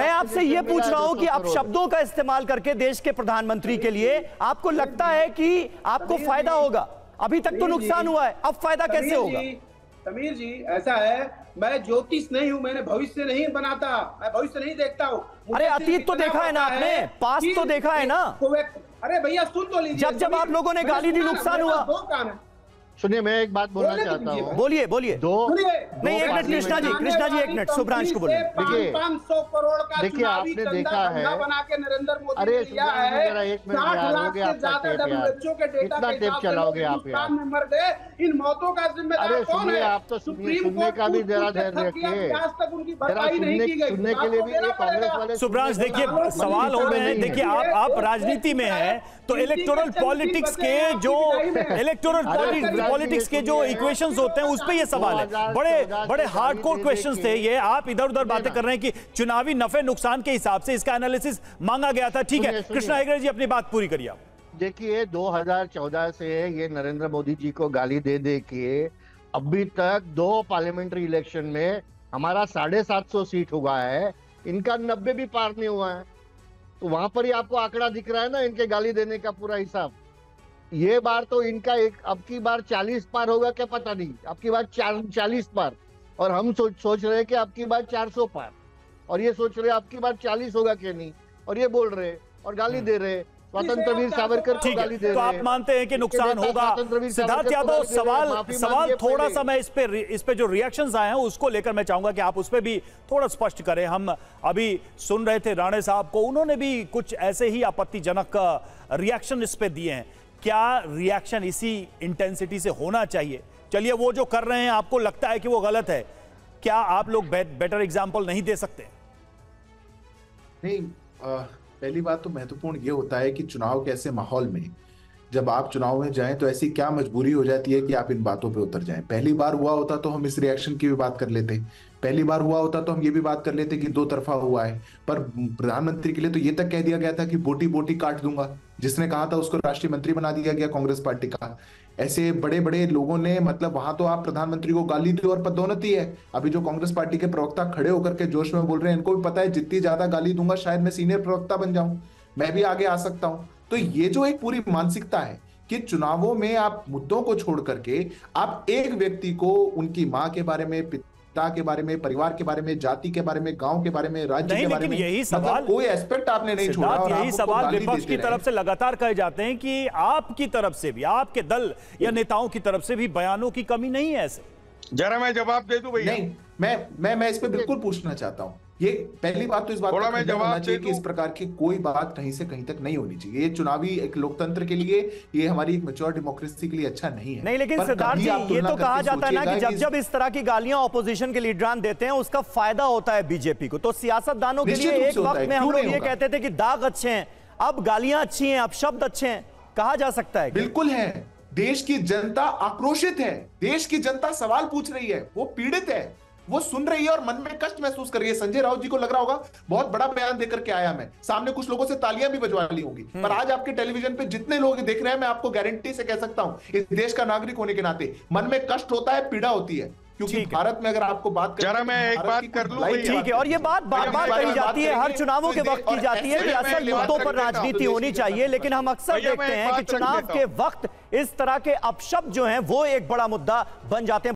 मैं आपसे ये पूछ रहा हूं कि आप शब्दों का इस्तेमाल करके देश के प्रधानमंत्री के लिए आपको लगता है कि आपको फायदा होगा? अभी तक तो नुकसान हुआ है, अब फायदा कैसे होगा? समीर जी, ऐसा है, मैं ज्योतिष नहीं हूं, मैंने भविष्य नहीं बनाता, मैं भविष्य नहीं देखता हूं। अरे अतीत तो देखा है ना आपने, पास्ट तो देखा है ना। अरे भैया सुन तो लीजिए, जब आप लोगों ने गाली दी नुकसान हुआ। दो काम है। सुनिए, मैं एक बात बोलना चाहता हूँ। बोलिए बोलिए। नहीं, एक मिनट कृष्णा जी, एक मिनट, शुभ्रांश को बोलिए। देखिए 500 करोड़ का देखिए, आपने देखा है बना के नरेंद्र मोदी अरे ने लिया है। 60 लाख से ज्यादा WHO के डेटा के हिसाब से लोग हिंदुस्तान में मर गए। इन मौतों का जिम्मेदार कौन है? आप तो सुनने का भी जरा धैर्य रखिए। आज तक उनकी भरपाई नहीं की गई। सुनने के लिए भी कांग्रेस वाले। शुभ्रांश, देखिए सवाल हो रहे हैं। देखिए आप राजनीति में हैं, तो इलेक्टोरल पॉलिटिक्स के जो इक्वेशंस होते हैं उस पे ये सवाल है। बड़े हार्डकोर क्वेश्चंस थे ये। आप इधर उधर बातें कर रहे हैं कि चुनावी नफे नुकसान के हिसाब से इसका एनालिसिस मांगा गया था। ठीक है, कृष्णा हेगड़े जी अपनी बात पूरी करिए। देखिए 2014 से ये नरेंद्र मोदी जी को गाली दे दे के अभी तक 2 पार्लियामेंट्री इलेक्शन में हमारा 750 सीट हुआ है, इनका 90 भी पार नहीं हुआ है। तो वहां पर ही आपको आंकड़ा दिख रहा है ना, इनके गाली देने का पूरा हिसाब। ये बार तो इनका अब की बार 40 पार होगा क्या पता नहीं, अब की बार 40 पार, और हम सोच रहे हैं कि अब की बार 400 पार, और ये सोच रहे अब की बार 40 होगा क्या नहीं, और ये बोल रहे और गाली दे रहे स्वतंत्र वीर सावरकर को गाली दे रहे। तो आप मानते हैं कि नुकसान होगा? सिद्धार्थ यादव, सवाल थोड़ा सा मैं इस पे जो रिएक्शंस आए हैं उसको लेकर मैं चाहूंगा कि आप उस पे भी थोड़ा स्पष्ट करें। हम अभी सुन रहे थे राणे साहब को, उन्होंने भी कुछ ऐसे ही आपत्तिजनक रिएक्शन इस पे दिए हैं। क्या रिएक्शन इसी इंटेंसिटी से होना चाहिए? चलिए, वो जो कर रहे हैं आपको लगता है कि वो गलत है, क्या आप लोग बेटर एग्जांपल नहीं दे सकते? नहीं, पहली बात तो महत्वपूर्ण ये होता है कि चुनाव के ऐसे माहौल में जब आप चुनाव में जाएं तो ऐसी क्या मजबूरी हो जाती है कि आप इन बातों पे उतर जाएं। पहली बार हुआ होता तो हम इस रिएक्शन की भी बात कर लेते, पहली बार हुआ होता तो हम ये भी बात कर लेते कि 2 तरफा हुआ है। पर प्रधानमंत्री के लिए तो ये तक कह दिया गया था कि बोटी बोटी काट दूंगा। जिसने कहा था उसको राष्ट्रीय मंत्री बना दिया गया कांग्रेस पार्टी का। ऐसे बड़े बड़े लोगों ने, मतलब वहां तो आप प्रधानमंत्री को गाली दी और पदोन्नति है। अभी जो कांग्रेस पार्टी के प्रवक्ता खड़े होकर के जोश में बोल रहे हैं, इनको भी पता है जितनी ज्यादा गाली दूंगा शायद मैं सीनियर प्रवक्ता बन जाऊं, मैं भी आगे आ सकता हूं। तो ये जो एक पूरी मानसिकता है कि चुनावों में आप मुद्दों को छोड़ करके आप एक व्यक्ति को उनकी मां के बारे में, पिता के बारे में, परिवार के बारे में, जाति के बारे में, गांव के बारे में, राज्य के बारे में, यही सवाल, कोई एस्पेक्ट आपने नहीं छोड़ा। और यही सवाल विपक्ष की तरफ से लगातार कहे जाते हैं कि आपकी तरफ से भी, आपके दल या नेताओं की तरफ से भी बयानों की कमी नहीं है। ऐसे जरा मैं जवाब दे दूं भैया। नहीं, मैं इस पे बिल्कुल पूछना चाहता हूं। ये पहली बात तो इस बात का जवाब चाहिए कि इस प्रकार की कोई बात कहीं से कहीं तक नहीं होनी चाहिए। ये चुनावी एक लोकतंत्र के लिए, ये हमारी एक मैच्योर डेमोक्रेसी के लिए अच्छा नहीं है। नहीं, लेकिन सिद्धार्थ जी, ये तो कहा जाता है ना कि जब इस तरह की गालियां ऑपोजिशन के लीडरान देते हैं उसका फायदा होता है बीजेपी को। तो सियासतदानों के लिए एक वक्त में हम लोग ये कहते थे कि दाग अच्छे हैं, अब गालियां अच्छी हैं, अब शब्द अच्छे हैं, कहा जा सकता है? बिल्कुल है। देश की जनता आक्रोशित है, देश की जनता सवाल पूछ रही है, वो पीड़ित है, वो सुन रही है और मन में कष्ट महसूस कर रही है। संजय राउत जी को लग रहा होगा बहुत बड़ा बयान देकर के आया मैं, सामने कुछ लोगों से तालियां भी बजवा ली होंगी, पर आज आपके टेलीविजन पे जितने लोग देख रहे हैं, मैं आपको गारंटी से कह सकता हूं, इस देश का नागरिक होने के नाते मन में कष्ट होता है, पीड़ा होती है। क्योंकि भारत में अगर आपको बात करें, मैं एक बात कर लूं, ठीक है, और ये बात बार बार कही जाती है, हर चुनावों के वक्त की जाती है कि असल मुद्दों पर राजनीति होनी चाहिए, लेकिन हम अक्सर देखते हैं कि चुनाव के वक्त इस तरह के अपशब्द जो हैं वो एक बड़ा मुद्दा बन जाते हैं।